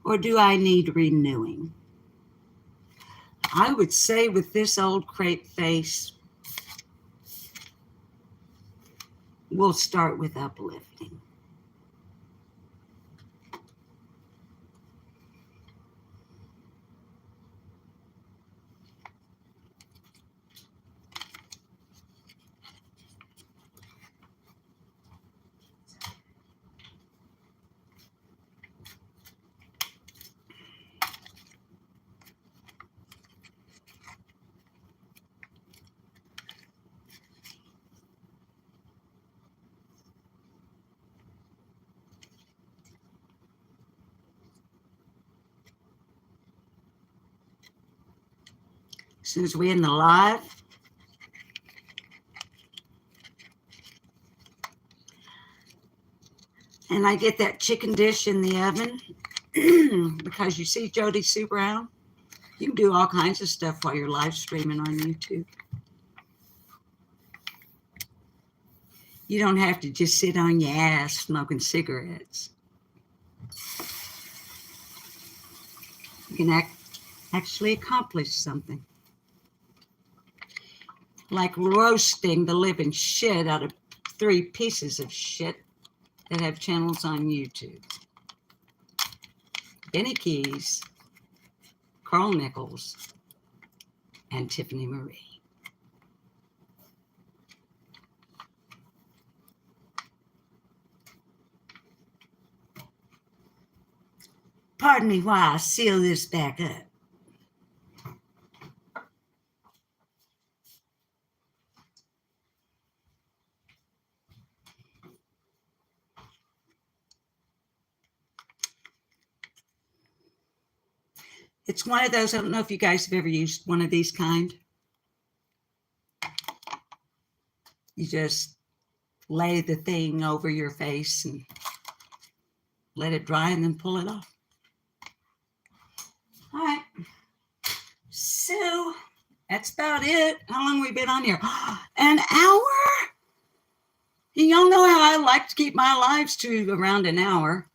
or do I need renewing? I would say with this old crepe face, we'll start with uplifting. As soon as we end the live, and I get that chicken dish in the oven, because you see Jody Sue Brown, you can do all kinds of stuff while you're live streaming on YouTube. You don't have to just sit on your ass smoking cigarettes. You can actually accomplish something. Like roasting the living shit out of 3 pieces of shit that have channels on YouTube. Benny Keys, Carl Nichols, and Tiffany Marie. Pardon me while I seal this back up. It's one of those, I don't know if you guys have ever used one of these kind. You just lay the thing over your face and let it dry and then pull it off. All right. So that's about it. How long have we been on here? An hour? Y'all know how I like to keep my lives to around an hour.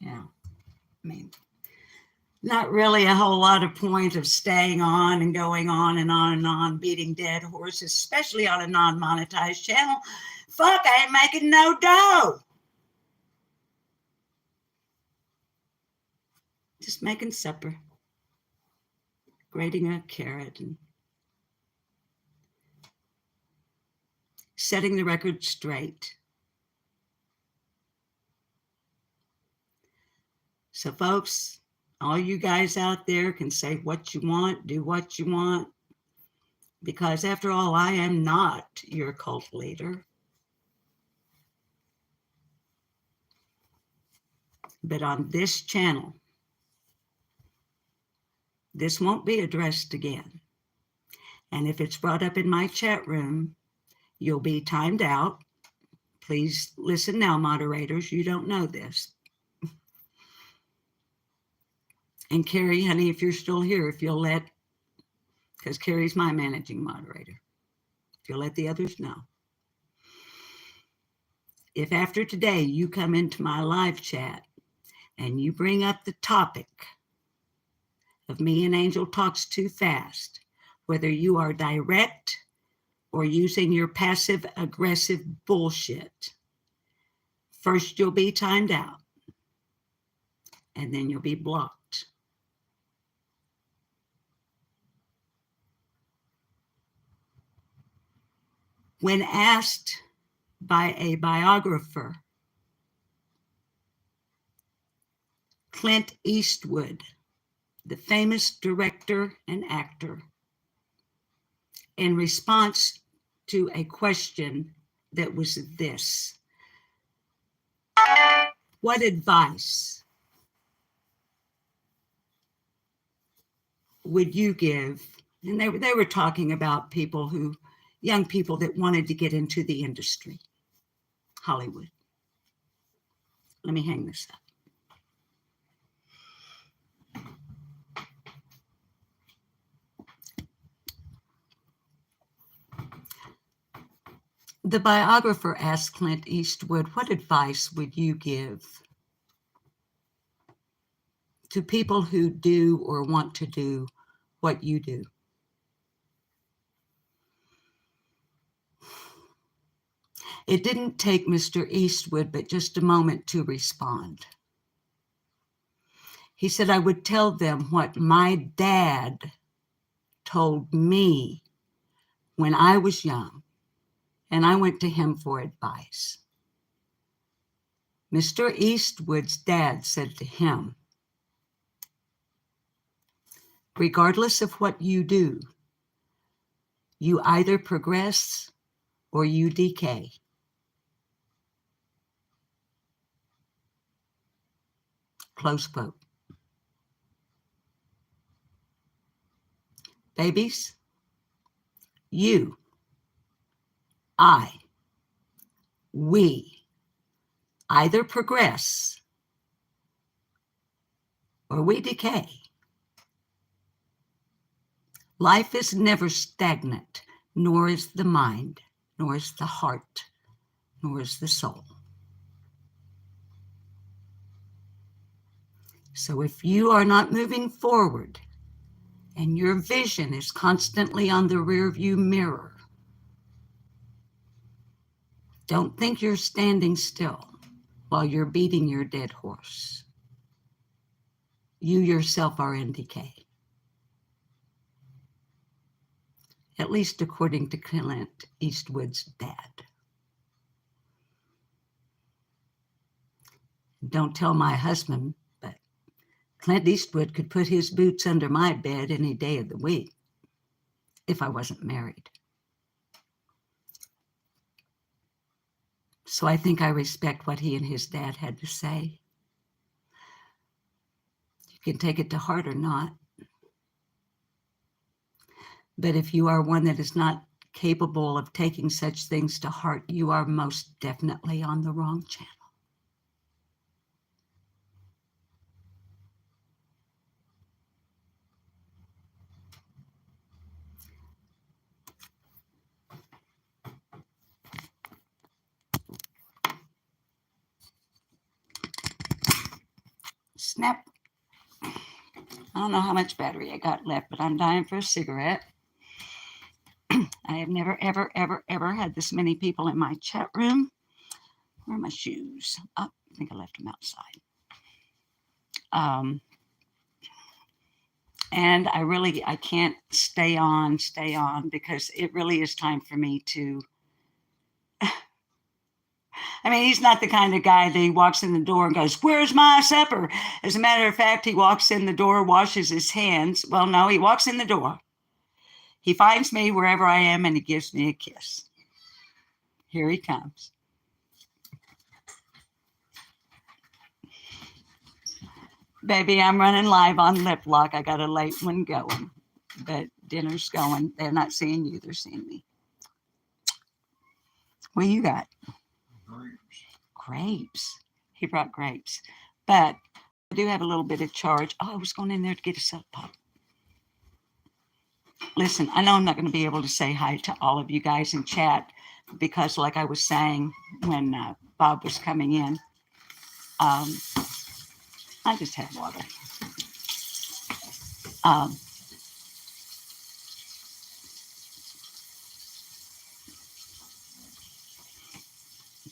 Yeah. I mean, not really a whole lot of point of staying on and going on and on and on, beating dead horses, especially on a non-monetized channel. Fuck, I ain't making no dough. Just making supper, grating a carrot and setting the record straight. So folks, all you guys out there can say what you want, do what you want, because after all, I am not your cult leader. But on this channel, this won't be addressed again. And if it's brought up in my chat room, you'll be timed out. Please listen now, moderators. You don't know this. And Carrie, honey, if you're still here, if you'll let, because Carrie's my managing moderator, if you'll let the others know. If after today you come into my live chat and you bring up the topic of me and Angel Talks Too Fast, whether you are direct or using your passive aggressive bullshit, first you'll be timed out and then you'll be blocked. When asked by a biographer, Clint Eastwood, the famous director and actor, in response to a question that was this: what advice would you give? And they were talking about young people that wanted to get into the industry, Hollywood. Let me hang this up. The biographer asked Clint Eastwood, what advice would you give to people who do or want to do what you do? It didn't take Mr. Eastwood but just a moment to respond. He said, I would tell them what my dad told me when I was young, and I went to him for advice. Mr. Eastwood's dad said to him, regardless of what you do, you either progress or you decay. Close quote. Babies, you, we either progress or we decay. Life is never stagnant, nor is the mind, nor is the heart, nor is the soul. So if you are not moving forward and your vision is constantly on the rearview mirror, don't think you're standing still while you're beating your dead horse. You yourself are in decay. At least according to Clint Eastwood's dad. Don't tell my husband, but Clint Eastwood could put his boots under my bed any day of the week if I wasn't married. So I think I respect what he and his dad had to say. You can take it to heart or not. But if you are one that is not capable of taking such things to heart, you are most definitely on the wrong channel. Snap. I don't know how much battery I got left, but I'm dying for a cigarette. I have never, ever, ever, ever had this many people in my chat room. Where are my shoes? Oh, I think I left them outside. And I can't stay on because it really is time for me to. I mean, he's not the kind of guy that he walks in the door and goes, "Where's my supper?" As a matter of fact, he walks in the door, washes his hands. Well, no, he walks in the door. He finds me wherever I am and he gives me a kiss. Here he comes. Baby, I'm running live on Lip Lock. I got a late one going, but dinner's going. They're not seeing you, they're seeing me. What you got? Grapes. He brought grapes. But I do have a little bit of charge. Oh, I was going in there to get a soda pop. Listen, I know I'm not going to be able to say hi to all of you guys in chat because, like I was saying when Bob was coming in, I just had water.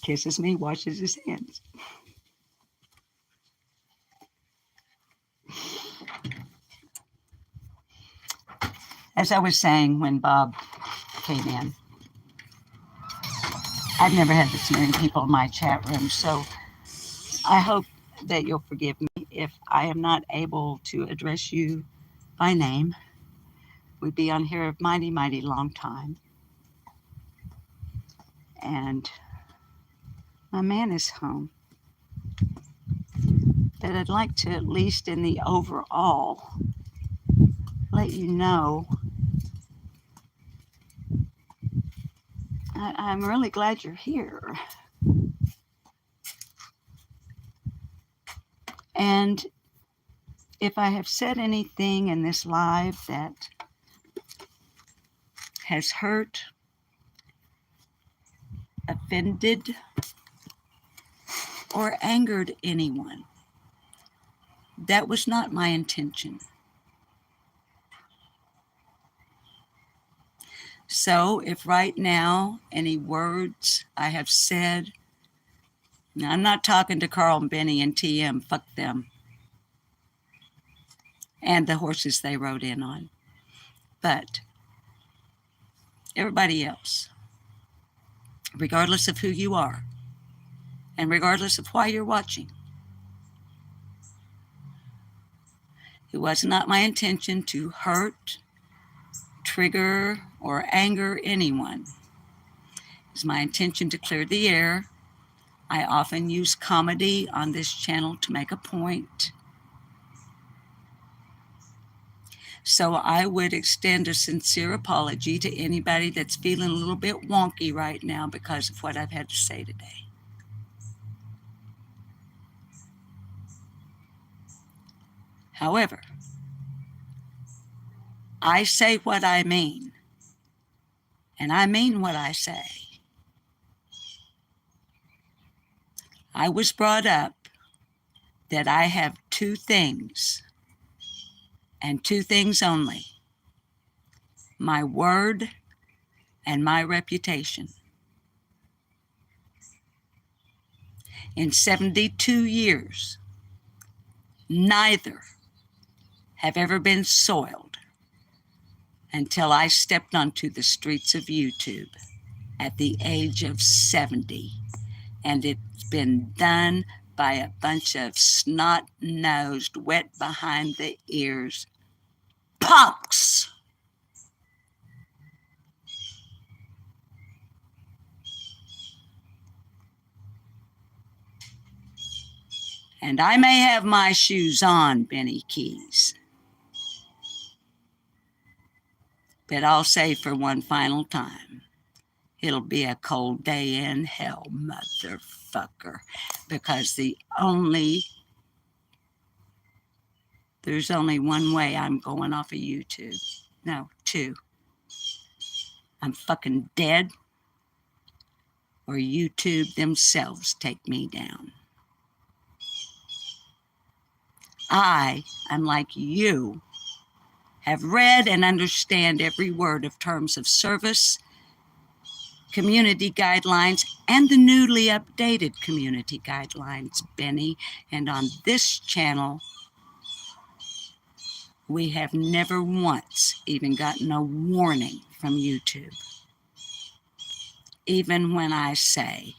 Kisses me, washes his hands. As I was saying when Bob came in, I've never had this many people in my chat room, so I hope that you'll forgive me if I am not able to address you by name. We'd be on here a mighty, mighty long time. And my man is home. But I'd like to, at least in the overall, let you know I'm really glad you're here. And if I have said anything in this live that has hurt, offended, or angered anyone, that was not my intention. So if right now any words I have said, now I'm not talking to Carl and Benny and TM, fuck them, and the horses they rode in on, but everybody else, regardless of who you are, and regardless of why you're watching, it was not my intention to hurt, trigger, or anger anyone. It's my intention to clear the air. I often use comedy on this channel to make a point. So I would extend a sincere apology to anybody that's feeling a little bit wonky right now because of what I've had to say today. However, I say what I mean, and I mean what I say. I was brought up that I have two things, and two things only: my word and my reputation. In 72 years, neither have ever been soiled until I stepped onto the streets of YouTube at the age of 70. And it's been done by a bunch of snot-nosed, wet behind the ears punks. And I may have my shoes on, Benny Keys, But I'll say for one final time, it'll be a cold day in hell, motherfucker. Because there's only one way I'm going off of YouTube. No, two. I'm fucking dead, or YouTube themselves take me down. I, unlike you, have read and understand every word of terms of service, community guidelines, and the newly updated community guidelines, Benny. And on this channel, we have never once even gotten a warning from YouTube. Even when I say,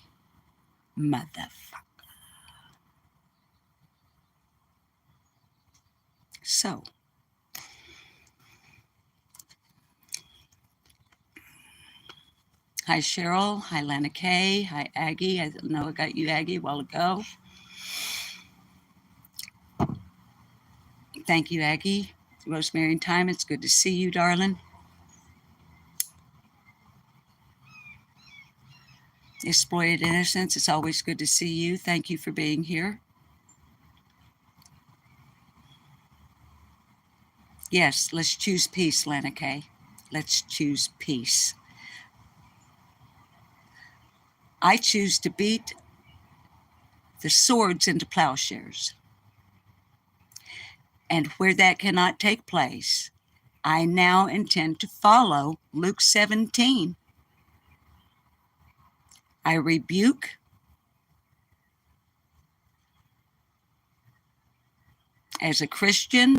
motherfucker. So, hi Cheryl, hi Lana Kay, hi Aggie. I know I got you Aggie a while ago. Thank you, Aggie. Rosemary and Time, it's good to see you, darling. Exploited Innocence, it's always good to see you. Thank you for being here. Yes, let's choose peace, Lana Kay. Let's choose peace. I choose to beat the swords into plowshares. And where that cannot take place, I now intend to follow Luke 17. I rebuke as a Christian,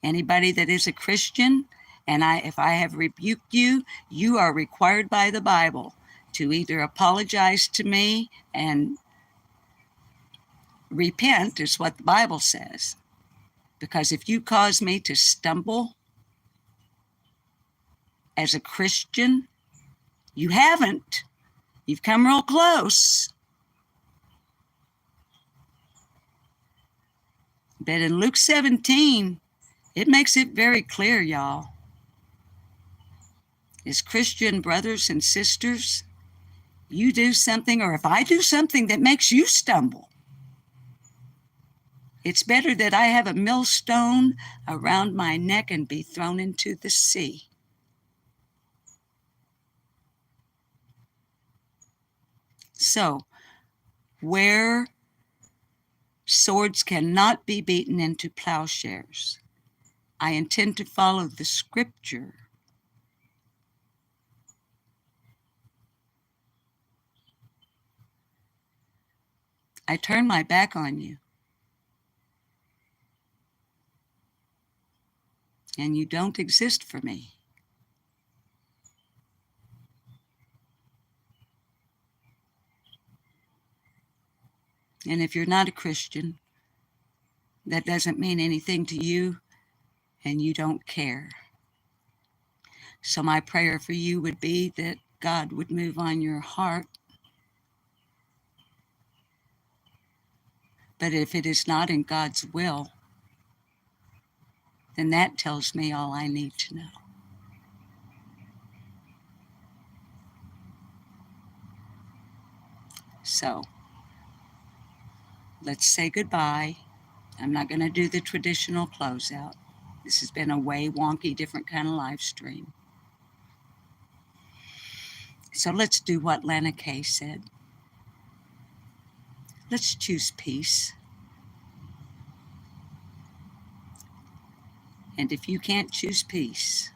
anybody that is a Christian, and if I have rebuked you, you are required by the Bible to either apologize to me and repent, is what the Bible says. Because if you cause me to stumble as a Christian, you haven't. You've come real close. But in Luke 17, it makes it very clear, y'all. As Christian brothers and sisters, you do something, or if I do something that makes you stumble, it's better that I have a millstone around my neck and be thrown into the sea. So, where swords cannot be beaten into plowshares, I intend to follow the scripture. I turn my back on you. And you don't exist for me. And if you're not a Christian, that doesn't mean anything to you, and you don't care. So my prayer for you would be that God would move on your heart. But if it is not in God's will, then that tells me all I need to know. So, let's say goodbye. I'm not going to do the traditional closeout. This has been a way wonky, different kind of live stream. So let's do what Lana Kay said. Let's choose peace. And if you can't choose peace,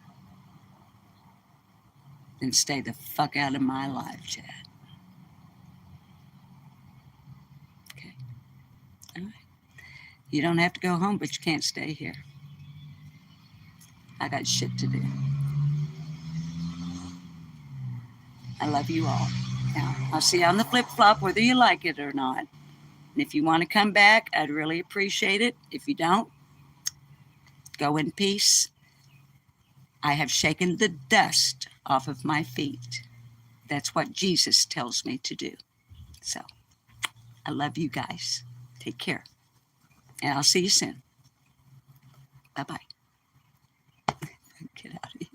then stay the fuck out of my live chat. Okay. All right. You don't have to go home, but you can't stay here. I got shit to do. I love you all. Now, I'll see you on the flip-flop, whether you like it or not. And if you want to come back, I'd really appreciate it. If you don't, go in peace. I have shaken the dust off of my feet. That's what Jesus tells me to do. So, I love you guys. Take care. And I'll see you soon. Bye-bye. Get out of here.